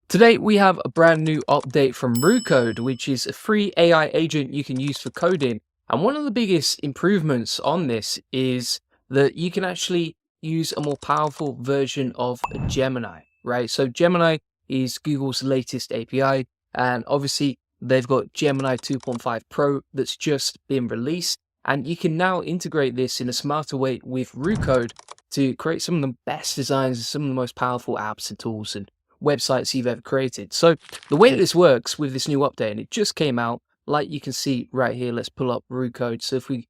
Today we have a brand new update from Roo Code, which is a free AI agent you can use for coding. And one of the biggest improvements on this is that you can actually use a more powerful version of Gemini, right? So Gemini is Google's latest API, and obviously they've got Gemini 2.5 Pro that's just been released. And you can now integrate this in a smarter way with Roo Code to create some of the best designs, some of the most powerful apps and tools and websites you've ever created. So the way that this works with this new update, and it just came out, like you can see right here, let's pull up Roo Code. So if we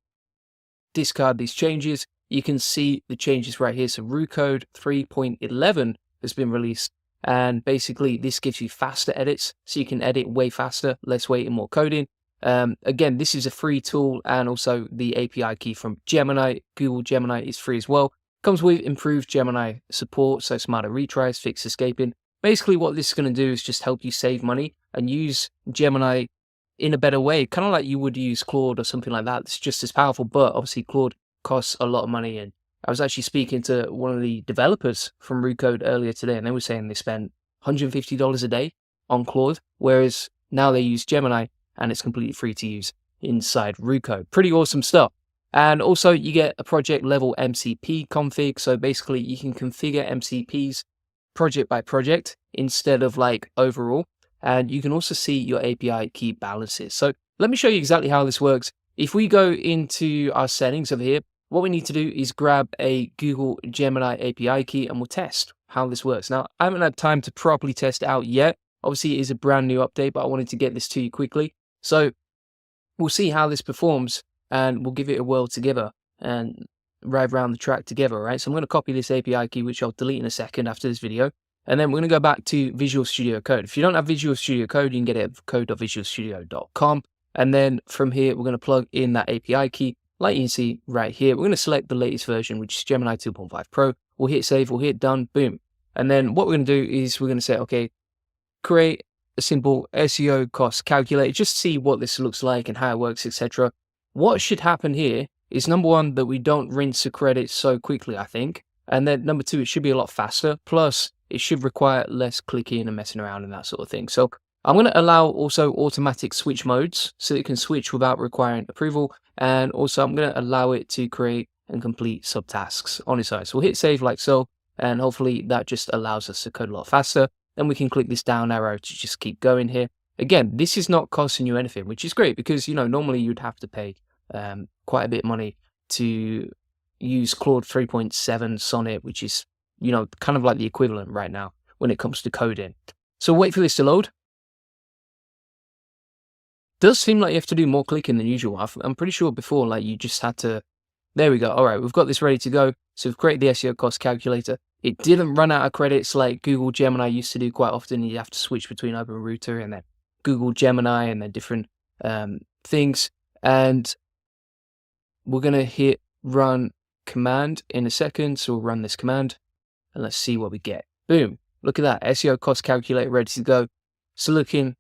discard these changes, you can see the changes right here. So Roo Code 3.11 has been released, and basically this gives you faster edits, so you can edit way faster, less wait and more coding. Again, this is a free tool, and also the API key from Gemini, Google Gemini, is free as well. Comes with improved Gemini support, so smarter retries, fixed escaping. Basically, what this is going to do is just help you save money and use Gemini in a better way, kind of like you would use Claude or something like that. It's just as powerful, but obviously Claude costs a lot of money. And I was actually speaking to one of the developers from RooCode earlier today, and they were saying they spend $150 a day on Claude, whereas now they use Gemini, and it's completely free to use inside RooCode. Pretty awesome stuff. And also you get a project level MCP config. So basically you can configure MCPs project by project instead of like overall. And you can also see your API key balances. So let me show you exactly how this works. If we go into our settings over here, what we need to do is grab a Google Gemini API key and we'll test how this works. Now, I haven't had time to properly test it out yet. Obviously, it is a brand new update, but I wanted to get this to you quickly. So we'll see how this performs and we'll give it a whirl together and ride around the track together, right? So I'm going to copy this API key, which I'll delete in a second after this video. And then we're going to go back to Visual Studio Code. If you don't have Visual Studio Code, you can get it at code.visualstudio.com. And then from here, we're going to plug in that API key. Like you can see right here, we're going to select the latest version, which is Gemini 2.5 Pro. We'll hit save, we'll hit done, boom. And then what we're going to do is we're going to say, okay, create a simple SEO cost calculator, just see what this looks like and how it works, etc. What should happen here is, number one, that we don't rinse the credits so quickly, I think. And then number two, it should be a lot faster. Plus, it should require less clicking and messing around and that sort of thing. So I'm going to allow also automatic switch modes so it can switch without requiring approval. And also I'm going to allow it to create and complete subtasks on its own. So we'll hit save like so, and hopefully that just allows us to code a lot faster. Then we can click this down arrow to just keep going here. Again, this is not costing you anything, which is great because, you know, normally you'd have to pay quite a bit of money to use Claude 3.7 Sonnet, which is, you know, kind of like the equivalent right now when it comes to coding. So wait for this to load. Does seem like you have to do more clicking than usual. I'm pretty sure before, like, you just had to. There we go. All right, we've got this ready to go. So we've created the SEO cost calculator. It didn't run out of credits like Google Gemini used to do quite often. You have to switch between OpenRouter and then Google Gemini and then different things. And we're going to hit run command in a second. So we'll run this command and let's see what we get. Boom. Look at that. SEO cost calculator ready to go. So looking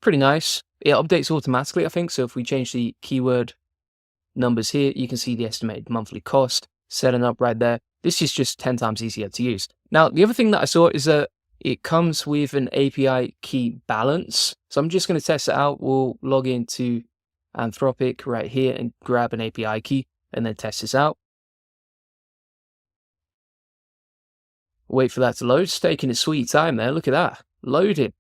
pretty nice. It updates automatically, I think. So if we change the keyword numbers here, you can see the estimated monthly cost setting up right there. This is just 10 times easier to use. Now, the other thing that I saw is that it comes with an API key balance. So I'm just going to test it out. We'll log into Anthropic right here and grab an API key and then test this out. Wait for that to load. It's taking its sweet time there. Look at that. Loading.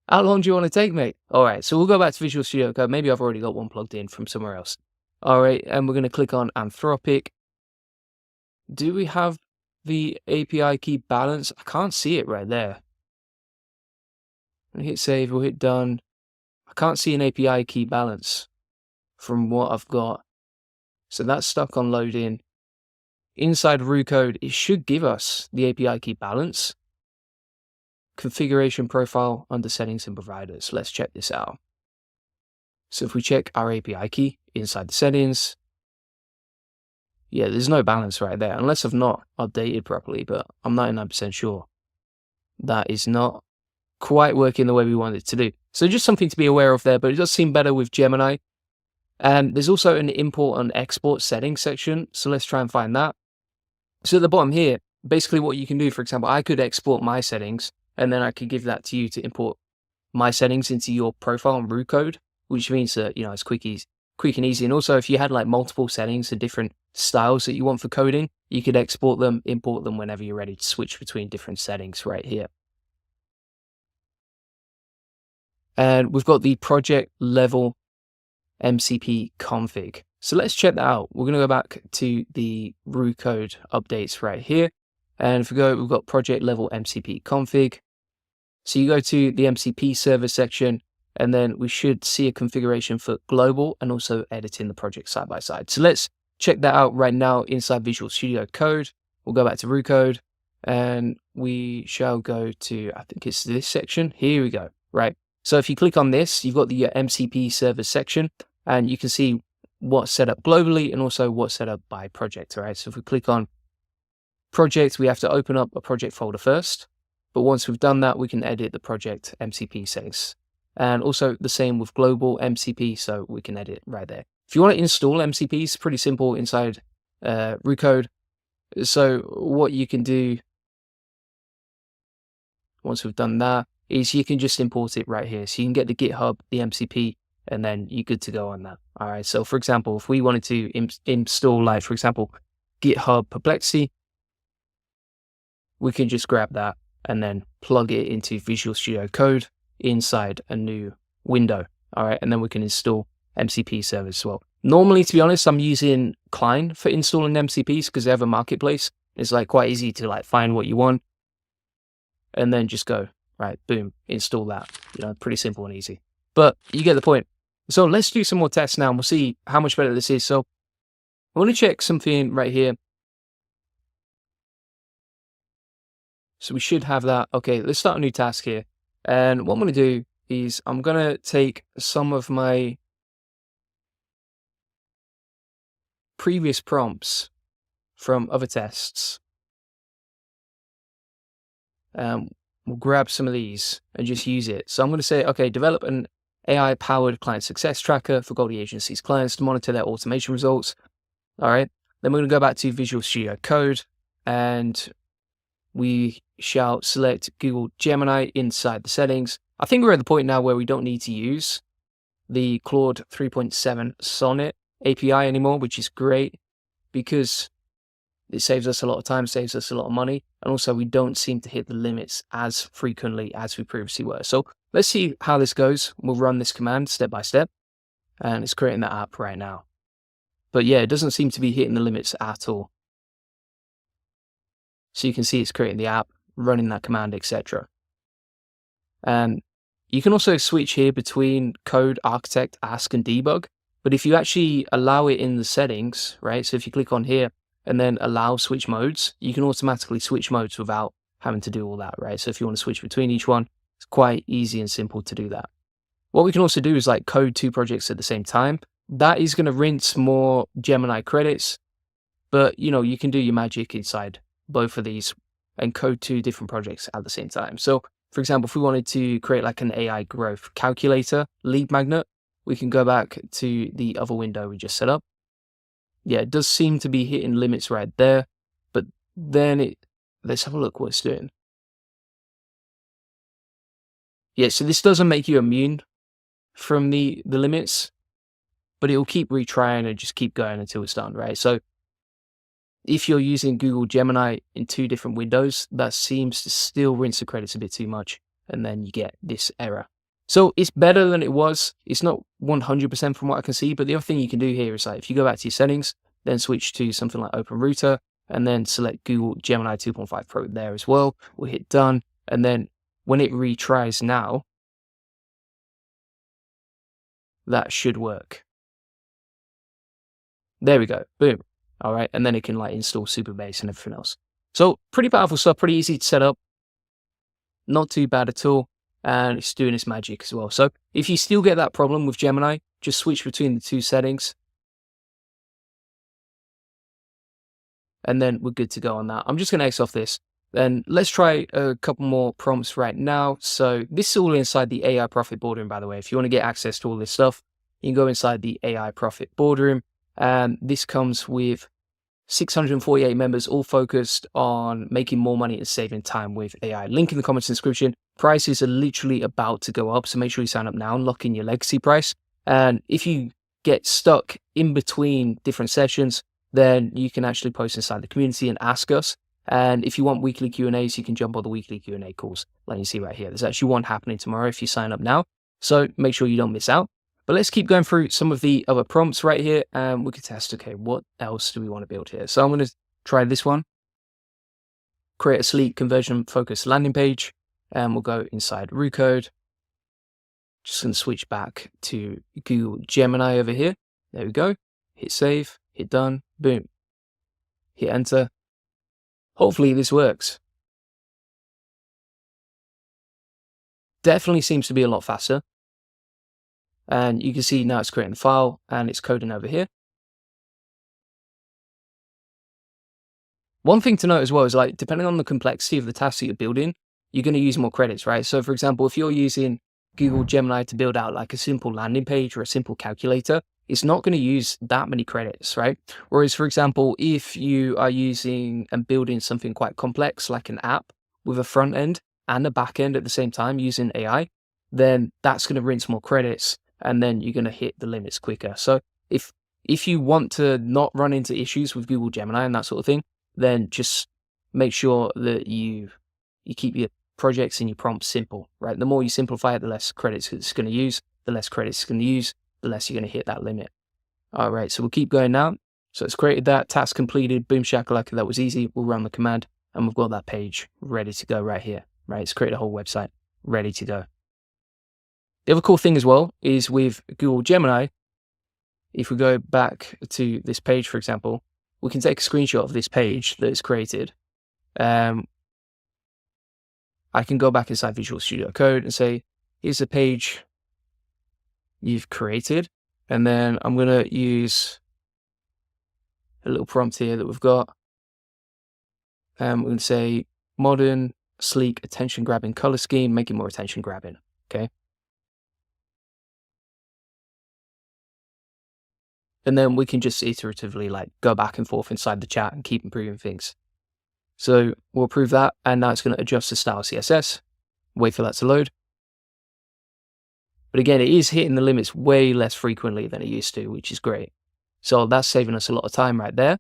How long do you want to take, mate? All right, so we'll go back to Visual Studio Code. Maybe I've already got one plugged in from somewhere else. All right, and we're going to click on Anthropic. Do we have the API key balance? I can't see it right there. We'll hit save, we'll hit done. I can't see an API key balance from what I've got. So that's stuck on loading. Inside Roo Code, it should give us the API key balance. Configuration profile under settings and providers. Let's check this out. So if we check our API key inside the settings, yeah, there's no balance right there, unless I've not updated properly, but I'm 99% sure that is not quite working the way we want it to do. So just something to be aware of there, but it does seem better with Gemini. And there's also an import and export settings section. So let's try and find that. So at the bottom here, basically what you can do, for example, I could export my settings and then I could give that to you to import my settings into your profile on Roo Code, which means that, it's quick and easy. And also, if you had like multiple settings and different styles that you want for coding, you could export them, import them whenever you're ready to switch between different settings right here. And we've got the project level MCP config. So let's check that out. We're going to go back to the Roo Code updates right here. And if we go, we've got project level MCP config. So you go to the MCP server section, and then we should see a configuration for global and also editing the project side by side. So let's check that out right now inside Visual Studio Code. We'll go back to Roo Code, and we shall go to, I think it's this section. Here we go, right? So if you click on this, you've got the MCP server section, and you can see what's set up globally and also what's set up by project, all right? So if we click on project, we have to open up a project folder first. But once we've done that, we can edit the project MCP settings. And also the same with global MCP, so we can edit right there. If you want to install MCP, it's pretty simple inside Roo Code. So what you can do once we've done that is you can just import it right here. So you can get the GitHub, the MCP, and then you're good to go on that. All right. So for example, if we wanted to install, like, for example, GitHub Perplexity, we can just grab that and then plug it into Visual Studio Code inside a new window. All right. And then we can install MCP servers as well. Normally, to be honest, I'm using Klein for installing MCPs because they have a marketplace. It's like quite easy to like find what you want and then just go, right, boom, install that. Pretty simple and easy. But you get the point. So let's do some more tests now and we'll see how much better this is. So I want to check something right here. So we should have that. Okay, let's start a new task here. And what I'm going to do is I'm going to take some of my previous prompts from other tests. We'll grab some of these and just use it. So I'm going to say, okay, develop an AI-powered client success tracker for Goldie agency's clients to monitor their automation results. All right. Then we're going to go back to Visual Studio Code and we shall select Google Gemini inside the settings. I think we're at the point now where we don't need to use the Claude 3.7 Sonnet API anymore, which is great because it saves us a lot of time, saves us a lot of money, and also we don't seem to hit the limits as frequently as we previously were. So let's see how this goes. We'll run this command step by step, and it's creating that app right now. But yeah, it doesn't seem to be hitting the limits at all. So you can see it's creating the app, running that command, etc. And you can also switch here between code, architect, ask, and debug. But if you actually allow it in the settings, right? So if you click on here and then allow switch modes, you can automatically switch modes without having to do all that, right? So if you want to switch between each one, it's quite easy and simple to do that. What we can also do is like code 2 projects at the same time. That is going to rinse more Gemini credits, but you can do your magic inside both of these and code 2 different projects at the same time. So for example, if we wanted to create like an AI growth calculator lead magnet, we can go back to the other window we just set up. Yeah, it does seem to be hitting limits right there, but then let's have a look what it's doing. Yeah, so this doesn't make you immune from the limits, but it will keep retrying and just keep going until it's done, right? So if you're using Google Gemini in 2 different windows, that seems to still rinse the credits a bit too much, and then you get this error. So it's better than it was. It's not 100% from what I can see, but the other thing you can do here is like if you go back to your settings, then switch to something like Open Router, and then select Google Gemini 2.5 Pro there as well. We'll hit done, and then when it retries now, that should work. There we go, boom. All right, and then it can like install Superbase and everything else. So pretty powerful stuff, pretty easy to set up. Not too bad at all. And it's doing its magic as well. So if you still get that problem with Gemini, just switch between the 2 settings. And then we're good to go on that. I'm just going to X off this. Then let's try a couple more prompts right now. So this is all inside the AI Profit Boardroom, by the way. If you want to get access to all this stuff, you can go inside the AI Profit Boardroom. And this comes with 648 members, all focused on making more money and saving time with AI. Link in the comments description. Prices are literally about to go up, so make sure you sign up now and lock in your legacy price. And if you get stuck in between different sessions, then you can actually post inside the community and ask us. And if you want weekly Q&As, you can jump on the weekly Q&A calls, like you see right here. There's actually one happening tomorrow if you sign up now, so make sure you don't miss out. But let's keep going through some of the other prompts right here, and we can test, okay, what else do we want to build here? So I'm going to try this one. Create a sleek conversion-focused landing page, and we'll go inside Roo Code. Just going to switch back to Google Gemini over here. There we go. Hit save, hit done, boom. Hit enter. Hopefully this works. Definitely seems to be a lot faster. And you can see now it's creating the file and it's coding over here. One thing to note as well is, like, depending on the complexity of the task that you're building, you're going to use more credits, right? So for example, if you're using Google Gemini to build out like a simple landing page or a simple calculator, it's not going to use that many credits, right? Whereas, for example, if you are using and building something quite complex, like an app with a front end and a back end at the same time using AI, then that's going to rinse more credits, and then you're going to hit the limits quicker. So if you want to not run into issues with Google Gemini and that sort of thing, then just make sure that you keep your projects and your prompts simple, right? The more you simplify it, the less credits it's going to use. The less credits it's going to use, the less you're going to hit that limit. All right, so we'll keep going now. So it's created that, task completed, boom shakalaka, that was easy. We'll run the command, and we've got that page ready to go right here, right? It's created a whole website ready to go. The other cool thing as well is with Google Gemini, if we go back to this page, for example, we can take a screenshot of this page that is created. I can go back inside Visual Studio Code and say, here's a page you've created. And then I'm going to use a little prompt here that we've got. We're going to say modern, sleek, attention-grabbing color scheme, make it more attention-grabbing, okay? And then we can just iteratively like go back and forth inside the chat and keep improving things. So we'll approve that, and now it's going to adjust the style CSS, wait for that to load. But again, it is hitting the limits way less frequently than it used to, which is great. So that's saving us a lot of time right there.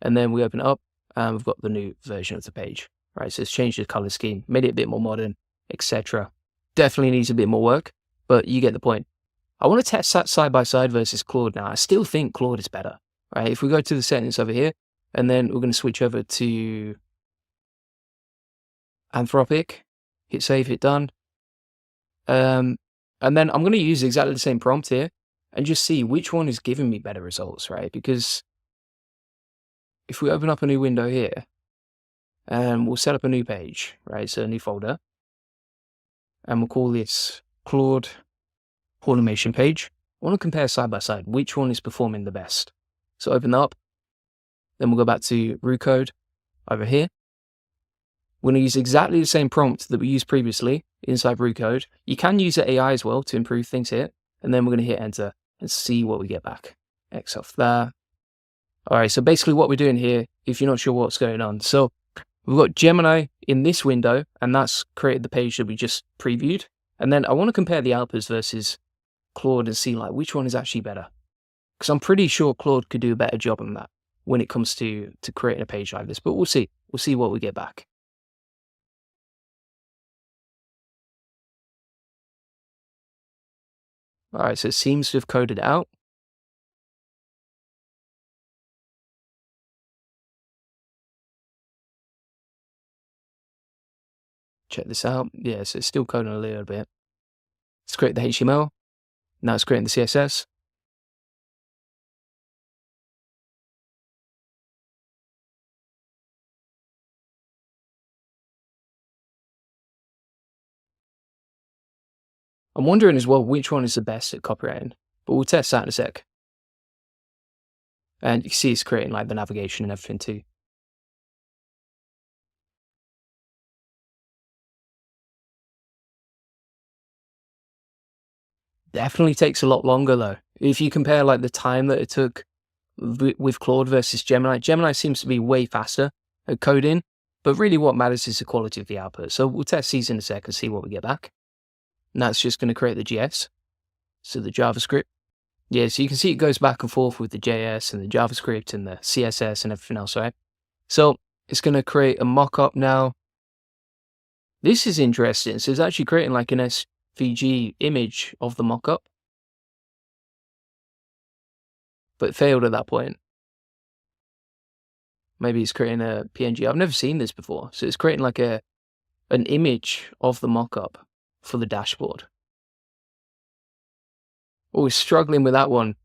And then we open it up, and we've got the new version of the page, right? So it's changed the color scheme, made it a bit more modern, etc. Definitely needs a bit more work, but you get the point. I want to test that side by side versus Claude now. I still think Claude is better, right? If we go to the settings over here, and then we're going to switch over to Anthropic, hit save, hit done. And then I'm going to use exactly the same prompt here and just see which one is giving me better results, right? Because if we open up a new window here, and we'll set up a new page, right? So a new folder, and we'll call this Claude automation page. I want to compare side by side which one is performing the best. So open that up, then we'll go back to Roo Code over here. We're going to use exactly the same prompt that we used previously inside Roo Code. You can use the AI as well to improve things here, and then we're going to hit enter and see what we get back. X off there. All right, so basically what we're doing here, if you're not sure what's going on, so we've got Gemini in this window, and that's created the page that we just previewed. And then I want to compare the outputs versus Claude and see like which one is actually better, because I'm pretty sure Claude could do a better job on that when it comes to creating a page like this, but we'll see what we get back. All right, so it seems to have coded it out. Check this out. Yeah, so it's still coding a little bit. Let's create the HTML. Now it's creating the CSS. I'm wondering as well which one is the best at copywriting, but we'll test that in a sec. And you can see it's creating like the navigation and everything too. Definitely takes a lot longer though. If you compare like the time that it took with Claude versus Gemini. Gemini seems to be way faster at coding, but really what matters is the quality of the output. So we'll test these in a sec and see what we get back. And that's just going to create the JS, so the JavaScript. Yeah, so you can see it goes back and forth with the JS and the JavaScript and the CSS and everything else, right? So it's going to create a mock-up now. This is interesting. So it's actually creating like an SVG image of the mock-up, but it failed at that point. Maybe it's creating a PNG. I've never seen this before. So it's creating like an image of the mock-up for the dashboard. Oh, we're struggling with that one.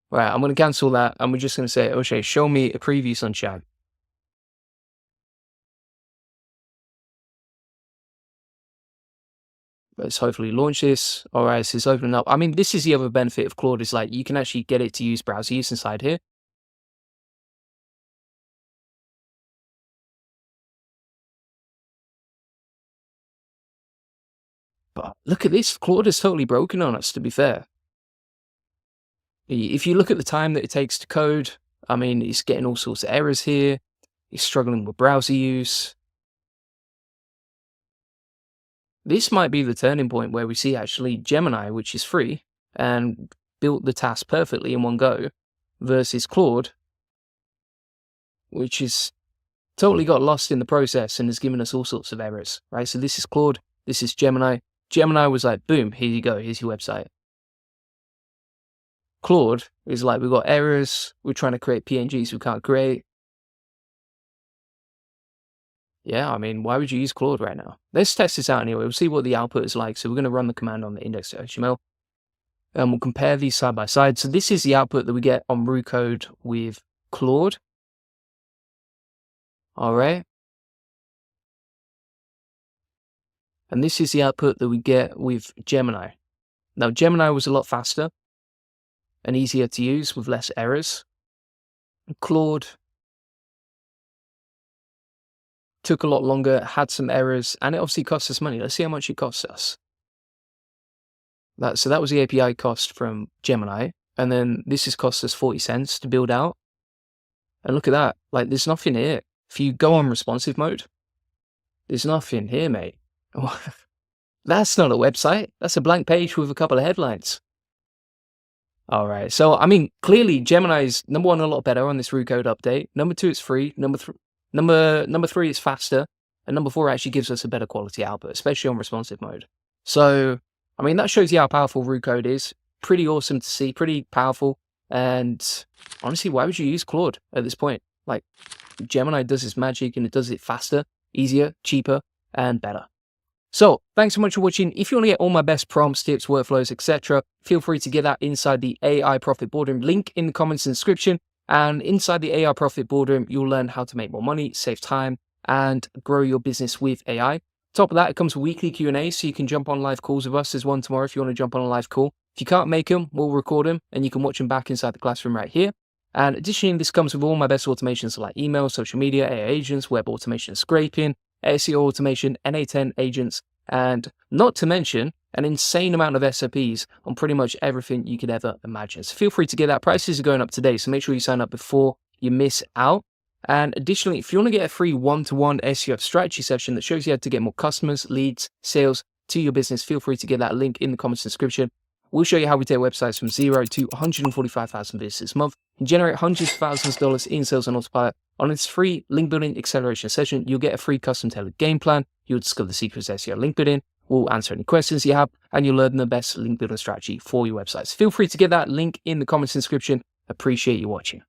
Right, I'm going to cancel that, and we're just going to say, okay, show me a preview, sunshine. Let's hopefully launch this. All right, so it's opening up. I mean, this is the other benefit of Claude, is like you can actually get it to use browser use inside here. But look at this, Claude is totally broken on us, to be fair. If you look at the time that it takes to code, I mean, it's getting all sorts of errors here. It's struggling with browser use. This might be the turning point where we see actually Gemini, which is free and built the task perfectly in one go, versus Claude, which is totally got lost in the process and has given us all sorts of errors, right? So this is Claude, this is Gemini. Gemini was like, boom, here you go, here's your website. Claude is like, we've got errors, we're trying to create PNGs we can't create. Yeah, I mean, why would you use Claude right now? Let's test this out anyway. We'll see what the output is like. So we're going to run the command on the index.html. And we'll compare these side by side. So this is the output that we get on Roo Code with Claude. All right. And this is the output that we get with Gemini. Now, Gemini was a lot faster and easier to use with less errors. Claude took a lot longer, had some errors, and it obviously cost us money. Let's see how much it cost us. So that was the API cost from Gemini. And then this has cost us 40 cents to build out. And look at that. Like, there's nothing here. If you go on responsive mode, there's nothing here, mate. That's not a website. That's a blank page with a couple of headlines. All right. So, I mean, clearly Gemini is, number one, a lot better on this Roo Code update. Number two, it's free. Number three is faster. And number four actually gives us a better quality output, especially on responsive mode. So, I mean, that shows you how powerful Roo Code is. Pretty awesome to see, pretty powerful. And honestly, why would you use Claude at this point? Like, Gemini does its magic and it does it faster, easier, cheaper, and better. So, thanks so much for watching. If you want to get all my best prompts, tips, workflows, etc., feel free to get that inside the AI Profit Boardroom. Link in the comments and description. And inside the AI Profit Boardroom, you'll learn how to make more money, save time, and grow your business with AI. Top of that, it comes with weekly Q&A, so you can jump on live calls with us. There's one tomorrow if you want to jump on a live call. If you can't make them, we'll record them, and you can watch them back inside the classroom right here. And additionally, this comes with all my best automations like email, social media, AI agents, web automation and scraping, SEO automation, NA10 agents, and not to mention an insane amount of SOPs on pretty much everything you could ever imagine. So feel free to get that. Prices are going up today, so make sure you sign up before you miss out. And additionally, if you want to get a free one-to-one SEO strategy session that shows you how to get more customers, leads, sales to your business, feel free to get that link in the comments description. We'll show you how we take websites from 0 to 145,000 visitors a month and generate hundreds of thousands of dollars in sales on autopilot. On this free link building acceleration session, you'll get a free custom tailored game plan. You'll discover the secrets of SEO link building. We'll answer any questions you have, and you'll learn the best link building strategy for your websites. Feel free to get that link in the comments description. Appreciate you watching.